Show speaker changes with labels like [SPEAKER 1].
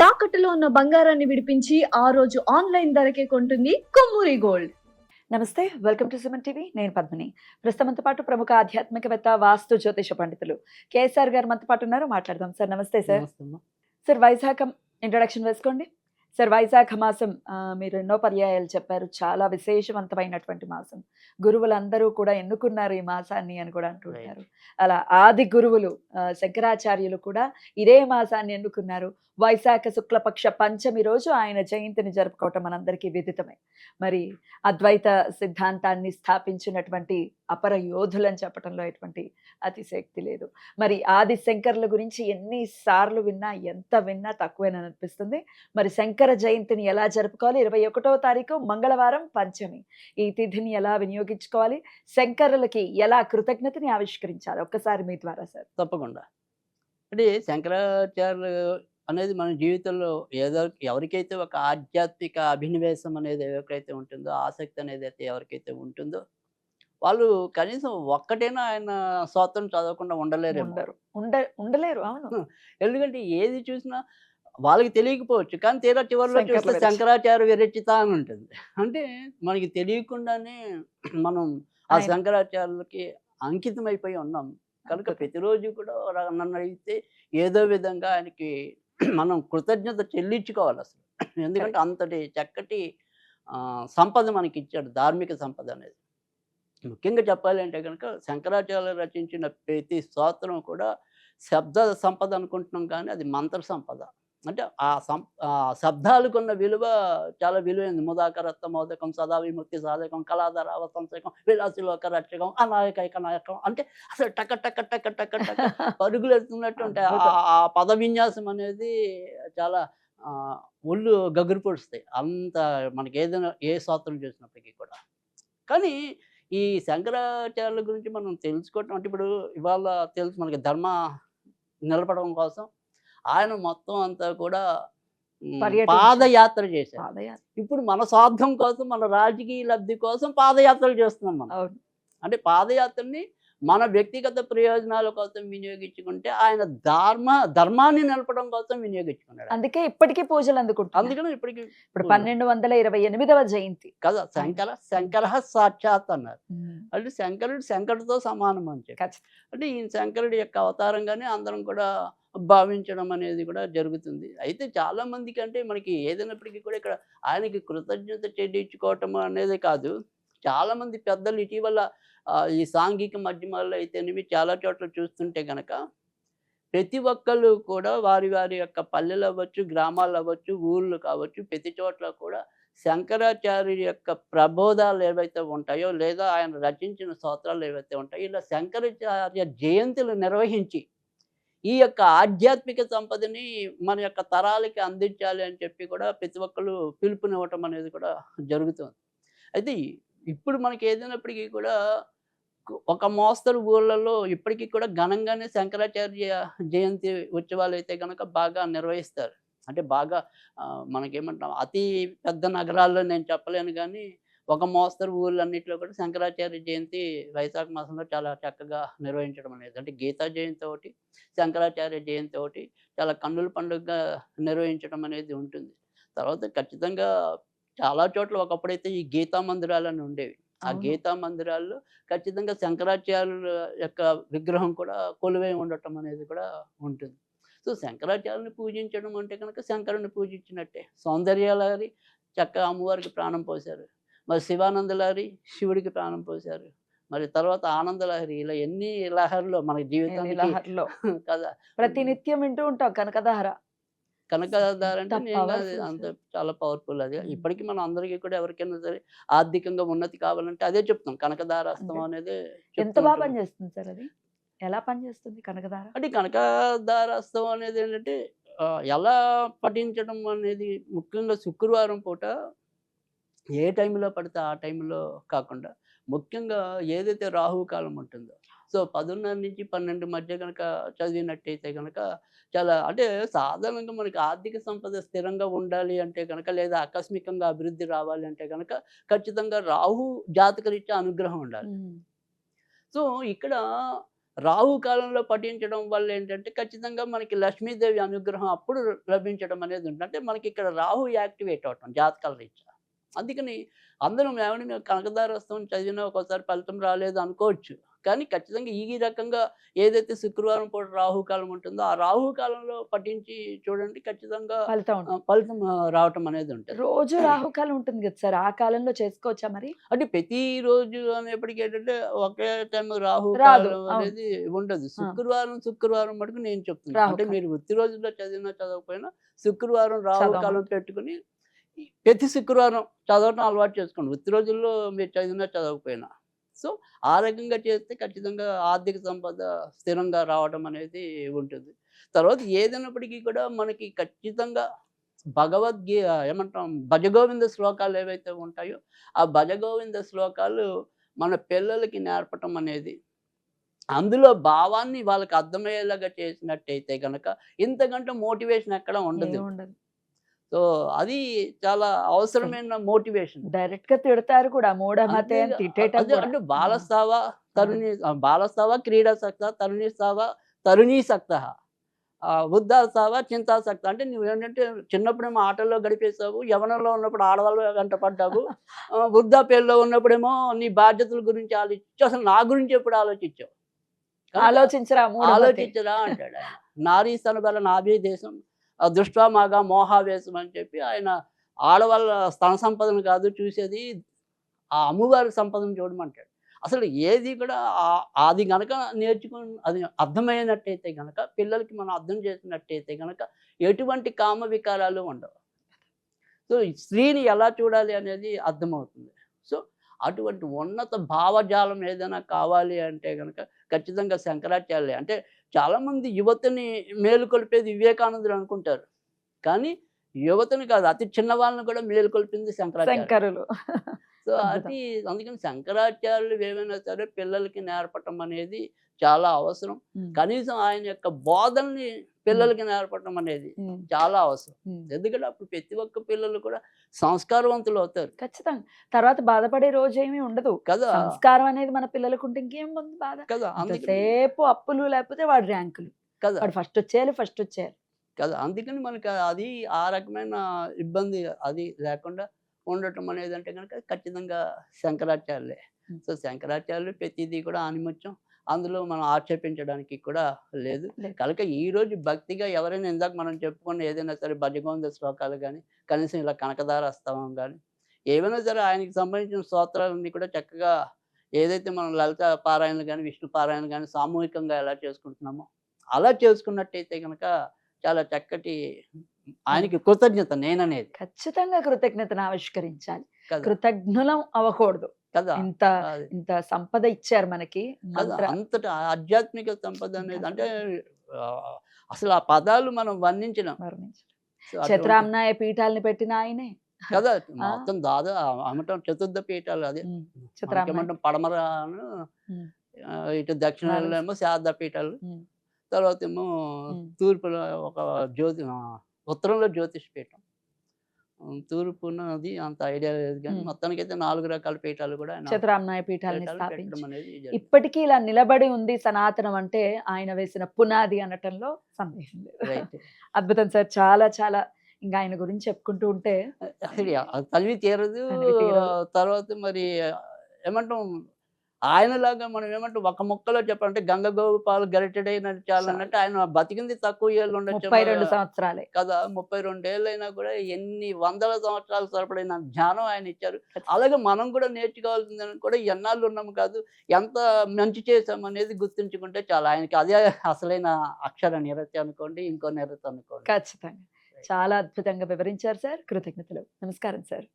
[SPEAKER 1] తాకట్టులో ఉన్న బంగారాన్ని విడిపించి ఆ రోజు ఆన్లైన్ ధరకే కొంటుంది కొమ్మూరి గోల్డ్.
[SPEAKER 2] నమస్తే, వెల్కమ్ టు సుమన్ టీవీ. నేను పద్మిని. ప్రస్తుతంతో పాటు ప్రముఖ ఆధ్యాత్మికవేత్త, వాస్తు జ్యోతిష పండితులు కేఎస్ఆర్ గారు మనతో పాటు ఉన్నారు. మాట్లాడదాం. సార్ నమస్తే. సార్ సార్ వైశాఖం ఇంట్రొడక్షన్ వేసుకోండి. సార్ వైశాఖ మాసం మీరు ఎన్నో పర్యాయాలు చెప్పారు, చాలా విశేషవంతమైనటువంటి మాసం. గురువులందరూ కూడా ఎన్నుకున్నారు ఈ మాసాన్ని అని కూడా అంటుంటారు. అలా ఆది గురువులు శంకరాచార్యులు కూడా ఇదే మాసాన్ని ఎన్నుకున్నారు. వైశాఖ శుక్లపక్ష పంచమి రోజు ఆయన జయంతిని జరుపుకోవటం మనందరికీ విదితమే. మరి అద్వైత సిద్ధాంతాన్ని స్థాపించినటువంటి అపర యోధులని చెప్పడంలో ఎటువంటి అతిశక్తి లేదు. మరి ఆది శంకర్ల గురించి ఎన్నిసార్లు విన్నా, ఎంత విన్నా తక్కువేనని అనిపిస్తుంది. మరి శంకర జయంతిని ఎలా జరుపుకోవాలి? 21వ తారీఖు మంగళవారం పంచమి. ఈ తిథిని ఎలా వినియోగించుకోవాలి? శంకరులకి ఎలా కృతజ్ఞతని ఆవిష్కరించాలి? ఒక్కసారి మీ ద్వారా సార్.
[SPEAKER 3] తప్పకుండా. అంటే శంకరాచార్యులు అనేది మన జీవితంలో ఏదో ఎవరికైతే ఒక ఆధ్యాత్మిక అభినివేశం అనేది ఎవరికైతే ఉంటుందో, ఆసక్తి అనేది అయితే ఎవరికైతే ఉంటుందో, వాళ్ళు కనీసం ఒక్కటైనా ఆయన స్తోత్రం చదవకుండా ఉండలేరేమో.
[SPEAKER 2] ఉండలేరు. అవును.
[SPEAKER 3] ఎందుకంటే ఏది చూసినా వాళ్ళకి తెలియకపోవచ్చు, కానీ తీరా చివరిలో
[SPEAKER 2] శంకర్ల
[SPEAKER 3] చూస్తే
[SPEAKER 2] విరచిత.
[SPEAKER 3] శంకరాచార్య విరచిత అని ఉంటుంది. అంటే మనకి తెలియకుండానే మనం ఆ
[SPEAKER 2] ఆయన
[SPEAKER 3] శంకరాచార్యులకి అంకితం అయిపోయి ఉన్నాం. కనుక
[SPEAKER 2] అద్భుతం.
[SPEAKER 3] ప్రతిరోజు కూడా నన్ను అడిగితే ఏదో విధంగా ఆయనకి మనం కృతజ్ఞత చెల్లించుకోవాలి అసలు. ఎందుకంటే అంతటి చక్కటి సంపద మనకి ఇచ్చాడు, ధార్మిక సంపద అనేది. ముఖ్యంగా చెప్పాలి అంటే కనుక శంకరాచార్యులు రచించిన ప్రతి స్తోత్రం కూడా శబ్ద సంపద అనుకుంటున్నాం, కానీ అది మంత్ర సంపద. అంటే ఆ శబ్దాలకున్న విలువ చాలా విలువైంది. ముదాకరత్త మోదకం సదా విముక్తి సాధకం కళాధర అవతంసకం విలాసిలోక రక్షకం అనాయకైక నాయకం. అంటే అసలు టక టక టక టక టక పరుగులు ఎత్తున్నట్టు ఉంటాయి.
[SPEAKER 2] అద్భుతం.
[SPEAKER 3] ఆ పద విన్యాసం అనేది చాలా ఒళ్ళు గగురు పొడుస్తాయి. అంత మనకి ఏదైనా ఏ స్తోత్రం చేసినప్పటికీ కూడా. కానీ ఈ శంకరాచార్యుల గురించి మనం తెలుసుకోవటం అంటే ఇప్పుడు ఇవాళ తెలుసు మనకి ధర్మ నిలపడం కోసం ఆయన మొత్తం అంతా కూడా
[SPEAKER 2] పర్యటించారు.
[SPEAKER 3] పాదయాత్ర చేశారు.
[SPEAKER 2] పాదయాత్ర.
[SPEAKER 3] ఇప్పుడు మన స్వార్థం కోసం, మన రాజకీయ లబ్ధి కోసం పాదయాత్రలు చేస్తున్నాం మనం.
[SPEAKER 2] అవును.
[SPEAKER 3] అంటే పాదయాత్రని మన వ్యక్తిగత ప్రయోజనాల కోసం వినియోగించుకుంటే, ఆయన ధర్మాన్ని నిలపడం కోసం వినియోగించుకున్నాడు.
[SPEAKER 2] అందుకే ఇప్పటికీ పూజలు అందుకుంటున్నారు.
[SPEAKER 3] అందుకని ఇప్పటికి
[SPEAKER 2] ఇప్పుడు 1228వ జయంతి.
[SPEAKER 3] కదా శంకర సాక్షాత్ అన్నారు.
[SPEAKER 2] ఉమ్.
[SPEAKER 3] అంటే శంకరుడితో సమానం అని చెప్పి.
[SPEAKER 2] ఖచ్చితంగా.
[SPEAKER 3] అంటే ఈ శంకరుడి యొక్క అవతారంగానే అందరం కూడా భావించడం అనేది కూడా జరుగుతుంది. అయితే చాలా మందికి అంటే మనకి ఏదైనప్పటికీ కూడా ఇక్కడ ఆయనకి కృతజ్ఞత చెల్లించుకోవటం అనేది కాదు. చాలా మంది పెద్దలు ఇటీవల ఈ సాంఘిక మాధ్యమాల్లో అయితేనేమి చాలా చోట్ల చూస్తుంటే గనక ప్రతి ఒక్కళ్ళు కూడా వారి వారి యొక్క పల్లెలు అవ్వచ్చు, గ్రామాలు అవ్వచ్చు, ఊళ్ళు కావచ్చు, ప్రతి చోట్ల కూడా శంకరాచార్యుడి యొక్క ప్రబోధాలు ఏవైతే ఉంటాయో, లేదా ఆయన రచించిన స్తోత్రాలు ఏవైతే ఉంటాయో, ఇలా శంకరాచార్య జయంతులు నిర్వహించి ఈ యొక్క ఆధ్యాత్మిక సంపదని మన యొక్క తరాలకి అందించాలి అని చెప్పి కూడా ప్రతి ఒక్కళ్ళు పిలుపునివ్వటం అనేది కూడా జరుగుతుంది. అయితే ఇప్పుడు మనకి ఏదైనప్పటికీ కూడా ఒక మోస్తరు ఊళ్ళలో ఇప్పటికీ కూడా ఘనంగానే శంకరాచార్య జయంతి ఉత్సవాలు అయితే కనుక బాగా నిర్వహిస్తారు. అంటే బాగా మనకేమంటాం, అతి పెద్ద నగరాల్లో నేను చెప్పలేను, కానీ ఒక మోస్తరు ఊళ్ళన్నింటిలో కూడా శంకరాచార్య జయంతి వైశాఖ మాసంలో చాలా చక్కగా నిర్వహించడం అనేది. అంటే గీతా జయంతి ఒకటి, శంకరాచార్య జయంతి ఒకటి చాలా కన్నుల పండుగగా నిర్వహించడం అనేది ఉంటుంది. తర్వాత ఖచ్చితంగా చాలా చోట్ల ఒకప్పుడైతే ఈ గీతా మందిరాలని ఉండేవి. ఆ
[SPEAKER 2] అవును.
[SPEAKER 3] గీతా మందిరాల్లో ఖచ్చితంగా శంకరాచార్యుల యొక్క విగ్రహం కూడా కొలువై ఉండటం అనేది కూడా ఉంటుంది. సో శంకరాచార్యుని పూజించడం అంటే కనుక శంకరుని పూజించినట్టే. సౌందర్యలహరి చక్కగా అమ్మవారికి ప్రాణం పోశారు. మరి శివానందలహరి శివుడికి ప్రాణం పోశారు. మరి తర్వాత ఆనందలహరి, ఇలా ఎన్ని లహరిలో మన జీవితానికి
[SPEAKER 2] లహరిలో
[SPEAKER 3] కదా.
[SPEAKER 2] ప్రతి నిత్యం వింటూ ఉంటాం కనకధార.
[SPEAKER 3] కనకధార అంటే
[SPEAKER 2] ఎంత
[SPEAKER 3] నేను
[SPEAKER 2] పవర్ఫుల్
[SPEAKER 3] అంత
[SPEAKER 2] సార్.
[SPEAKER 3] చాలా పవర్ఫుల్ అది.
[SPEAKER 2] ఉమ్.
[SPEAKER 3] ఇప్పటికీ మనం అందరికీ కూడా ఎవరికైనా సరే ఆర్థికంగా ఉన్నతి కావాలంటే అదే చెప్తాం, కనకధారాస్తం
[SPEAKER 2] అంతే.
[SPEAKER 3] అనేది
[SPEAKER 2] ఎంత
[SPEAKER 3] చెప్తూ
[SPEAKER 2] బాగా
[SPEAKER 3] ఉంటాం.
[SPEAKER 2] పనిచేస్తుంది సార్ అది? ఎలా పనిచేస్తుంది కనకధార?
[SPEAKER 3] అంటే కనకధారాస్తం అనేది ఏంటంటే ఎలా పఠించడం అనేది ముఖ్యంగా శుక్రవారం పూట ఏ టైంలో పడితే ఆ టైంలో కాకుండా, ముఖ్యంగా ఏదైతే రాహుకాలం ఉంటుందో, సో 10:30 నుంచి 12 మధ్య కనుక చదివినట్టయితే కనుక చాలా అంటే సాధారణంగా మనకి ఆర్థిక సంపద స్థిరంగా ఉండాలి అంటే కనుక, లేదా ఆకస్మికంగా అభివృద్ధి రావాలి అంటే కనుక ఖచ్చితంగా రాహు జాతకరీత్యా అనుగ్రహం ఉండాలి.
[SPEAKER 2] ఉమ్.
[SPEAKER 3] సో ఇక్కడ రాహు కాలంలో పఠించడం వల్ల ఏంటంటే ఖచ్చితంగా మనకి లక్ష్మీదేవి అనుగ్రహం అప్పుడు లభించడం అనేది ఉంటుంది. అంటే మనకి ఇక్కడ రాహు యాక్టివేట్ అవటం జాతకాల రీత్యా. అందుకని అందరం ఏమంటే మేము కనకదారస్థం చదివినా ఒక్కోసారి ఫలితం రాలేదు అనుకోవచ్చు. కానీ ఖచ్చితంగా ఈ రకంగా ఏదైతే శుక్రవారం పూట రాహుకాలం ఉంటుందో, ఆ రాహుకాలంలో పఠించి చూడండి ఖచ్చితంగా
[SPEAKER 2] ఫలితం ఉంటుంది.
[SPEAKER 3] ఫలితం రావటం అనేది ఉంటుంది.
[SPEAKER 2] రోజు రాహుకాలం ఉంటుంది కదా సార్, ఆ కాలంలో చేసుకోవచ్చా మరి?
[SPEAKER 3] అంటే ప్రతిరోజు అనేప్పటికి ఏంటంటే ఒకే టైం
[SPEAKER 2] రాదు.
[SPEAKER 3] రాహుకాలం
[SPEAKER 2] అవును.
[SPEAKER 3] అనేది ఉండదు. శుక్రవారం మటుకు నేను చెప్తున్నాను. అంటే
[SPEAKER 2] రాహుకాలం.
[SPEAKER 3] మీరు వృత్తి రోజుల్లో చదివినా చదవకపోయినా శుక్రవారం రాహుకాలం
[SPEAKER 2] చదవమని.
[SPEAKER 3] పెట్టుకుని ప్రతి శుక్రవారం చదవటం అలవాటు చేసుకోండి. వృత్తి రోజుల్లో మీరు చదివినా చదవకపోయినా. సో, ఆ రకంగా చేస్తే ఖచ్చితంగా ఆర్థిక సంపద స్థిరంగా రావడం అనేది ఉంటుంది. తర్వాత ఏదైనప్పటికీ కూడా మనకి ఖచ్చితంగా ఏమంటాం భజగోవింద శ్లోకాలు ఏవైతే ఉంటాయో, ఆ భజగోవింద శ్లోకాలు మన పిల్లలకి నేర్పటం అనేది, అందులో భావాన్ని వాళ్ళకి అర్థమయ్యేలాగా చేసినట్టయితే గనక ఇంతకంటే మోటివేషన్ ఎక్కడ ఉండదు.
[SPEAKER 2] ఏముండదు.
[SPEAKER 3] సో, అది చాలా అవసరమైన మోటివేషన్.
[SPEAKER 2] డైరెక్ట్ గా తిడతారు కూడా, మూఢమతే అని
[SPEAKER 3] అంతేగా
[SPEAKER 2] తిట్టేయటం
[SPEAKER 3] అదే
[SPEAKER 2] కూడా.
[SPEAKER 3] అంటే బాలస్తావ క్రీడాసక్త తరుణీస్తావ తరుణీసక్తః వృద్ధాస్తావ చింతాసక్త. అంటే నువ్వేంటంటే చిన్నప్పుడేమో ఆటల్లో గడిపేసావు, యవ్వనంలో ఉన్నప్పుడు ఆడవాళ్ళ వెంట పడ్డావు, వృద్ధాప్యంలో ఉన్నప్పుడేమో నీ బాధ్యతల గురించి ఆలోచించావు. అసలు నా గురించి ఎప్పుడు ఆలోచించావు? కనుక
[SPEAKER 2] ఆలోచించరా మూఢమతే.
[SPEAKER 3] ఆలోచించరా అంటాడు ఆయన. నారీ స్తనబల నాభి దేశం దృష్ట్వా మాగా మోహావేశం అని చెప్పి ఆయన ఆడవాళ్ళ స్తన సంపదను కాదు చూసేది, ఆ అమ్మవారి సంపదను చూడమంటాడు. అసలు ఏది కూడా అది గనక అది అర్థమైనట్టయితే గనక, పిల్లలకి మనం అర్థం చేసినట్టయితే గనక ఎటువంటి కామ వికారాలు ఉండవు. సో, ఈ స్త్రీని ఎలా చూడాలి అనేది అర్థమవుతుంది. సో, అటువంటి ఉన్నత భావజాలం ఏదైనా కావాలి అంటే గనక ఖచ్చితంగా శంకరాచార్యులే. అంటే చాలామంది యువతని మేలుకొల్పేది వివేకానందుడు అనుకుంటారు. కానీ యువతని కాదు, అతి చిన్న వాళ్ళని కూడా మేలుకొల్పింది శంకరాచార్యులు.
[SPEAKER 2] శంకరులు.
[SPEAKER 3] సో,
[SPEAKER 2] అద్భుతం.
[SPEAKER 3] అందుకని శంకరాచార్యులు ఏవైనా సరే పిల్లలకి నేర్పటం అనేది చాలా అవసరం. కనీసం ఆయన యొక్క బోధనని పిల్లలకి నేర్పటం అనేది చాలా అవసరం. ఎందుకంటే అప్పుడు ప్రతి ఒక్క పిల్లలు కూడా సంస్కారవంతులు అవుతారు
[SPEAKER 2] ఖచ్చితంగా. తర్వాత బాధపడే రోజు ఏమీ ఉండదు.
[SPEAKER 3] కదా.
[SPEAKER 2] సంస్కారం అనేది మన పిల్లలకు ఉంటే ఇంకేం ఉంది బాధ.
[SPEAKER 3] కదా అందుకని
[SPEAKER 2] అంతసేపు అప్పులు లేకపోతే వాడి ర్యాంకులు,
[SPEAKER 3] కదా
[SPEAKER 2] వాడు ఫస్ట్ వచ్చేయాలి.
[SPEAKER 3] కదా అందుకని మనకి అది ఆ రకమైన ఇబ్బంది అది లేకుండా ఉండటం అనేది అంటే కనుక ఖచ్చితంగా శంకరాచార్యులే. సో, శంకరాచార్యులు ప్రతిదీ కూడా ఆనిముత్యం. అందులో మనం ఆక్షేపించడానికి కూడా లేదు. కనుక ఈరోజు భక్తిగా ఎవరైనా ఇందాక మనం చెప్పుకున్న ఏదైనా సరే భజగోవింద శ్లోకాలు కానీ, కనీసం ఇలా కనకదార అస్తవం కానీ, ఏవైనా సరే ఆయనకి సంబంధించిన స్తోత్రాలన్నీ కూడా చక్కగా ఏదైతే మనం లలిత పారాయణలు కానీ, విష్ణు పారాయణలు కానీ సామూహికంగా ఎలా చేసుకుంటున్నామో అలా చేసుకున్నట్టయితే కనుక చాలా చక్కటి ఆయనకి కృతజ్ఞత నేననేది.
[SPEAKER 2] ఖచ్చితంగా కృతజ్ఞతను ఆవిష్కరించాలి.
[SPEAKER 3] కదా
[SPEAKER 2] కృతజ్ఞులం అవ్వకూడదు.
[SPEAKER 3] కదా
[SPEAKER 2] ఇంత
[SPEAKER 3] అది
[SPEAKER 2] ఇంత సంపద ఇచ్చారు మనకి.
[SPEAKER 3] కదా
[SPEAKER 2] మంత్ర
[SPEAKER 3] అంతటా ఆధ్యాత్మిక సంపద అనేది అంటే అసలు ఆ పదాలు మనం వర్ణించినాం.
[SPEAKER 2] వర్ణించారు.
[SPEAKER 3] సో, అటువంటి
[SPEAKER 2] క్షత్రామ్నాయ పీఠాలని పెట్టిన ఆయనే.
[SPEAKER 3] కదా
[SPEAKER 2] ఆ?
[SPEAKER 3] మొత్తం ఏమంటాం చతుర్థ పీఠాలు అదే
[SPEAKER 2] క్షత్రామ్నాయ.
[SPEAKER 3] ఏమంటాం పడమరను
[SPEAKER 2] ఉమ్.
[SPEAKER 3] ఇటు దక్షిణంలో ఏమో శారదా పీఠాలు,
[SPEAKER 2] ఉమ్.
[SPEAKER 3] తర్వాత ఏమో
[SPEAKER 2] ఉమ్.
[SPEAKER 3] తూర్పులో ఒక ఉత్తరంలో జ్యోతిష్ పీఠం, తూర్పునది అంత ఐడియా లేదు కానీ మొత్తానికైతే 4 రకాల పీఠాలు కూడా ఆయన
[SPEAKER 2] క్షత్రామ్నాయ పీఠాలని
[SPEAKER 3] పీఠాలు
[SPEAKER 2] స్థాపించి
[SPEAKER 3] పెట్టడం అనేది జరిగింది.
[SPEAKER 2] ఇప్పటికీ ఇలా నిలబడి ఉంది సనాతనం అంటే ఆయన వేసిన పునాది అనటంలో సందేహం లేదు.
[SPEAKER 3] రైట్.
[SPEAKER 2] అద్భుతం సార్. చాలా చాలా ఇంకా ఆయన గురించి చెప్పుకుంటూ ఉంటే
[SPEAKER 3] అసలు తనివి తీరదు.
[SPEAKER 2] తనివి తీరదు.
[SPEAKER 3] తర్వాత మరి ఏమంటాం ఆయనలాగా మనం ఏమంటాం ఒక ముక్కలో చెప్పాలంటే గంగ గోపాలు గరిటెడైన చాలన్నట్టు ఆయన బతికింది తక్కువ ఏళ్ళు ఉండొచ్చు
[SPEAKER 2] 32 సంవత్సరాలే.
[SPEAKER 3] కదా. 32 ఏళ్ళైనా కూడా ఎన్ని వందల సంవత్సరాలు సరిపడిన జ్ఞానం ఆయన ఇచ్చారు. అలాగే మనం కూడా నేర్చుకోవాల్సిందని కూడా ఎన్నాళ్ళు ఉన్నాము కాదు, ఎంత మంచి చేసాం అనేది గుర్తుంచుకుంటే చాలా. ఆయనకి అదే అసలైన అక్షర నిరతి అనుకోండి, ఇంకో నిరతి అనుకోండి.
[SPEAKER 2] ఖచ్చితంగా. చాలా అద్భుతంగా వివరించారు సార్. కృతజ్ఞతలు. నమస్కారం సార్.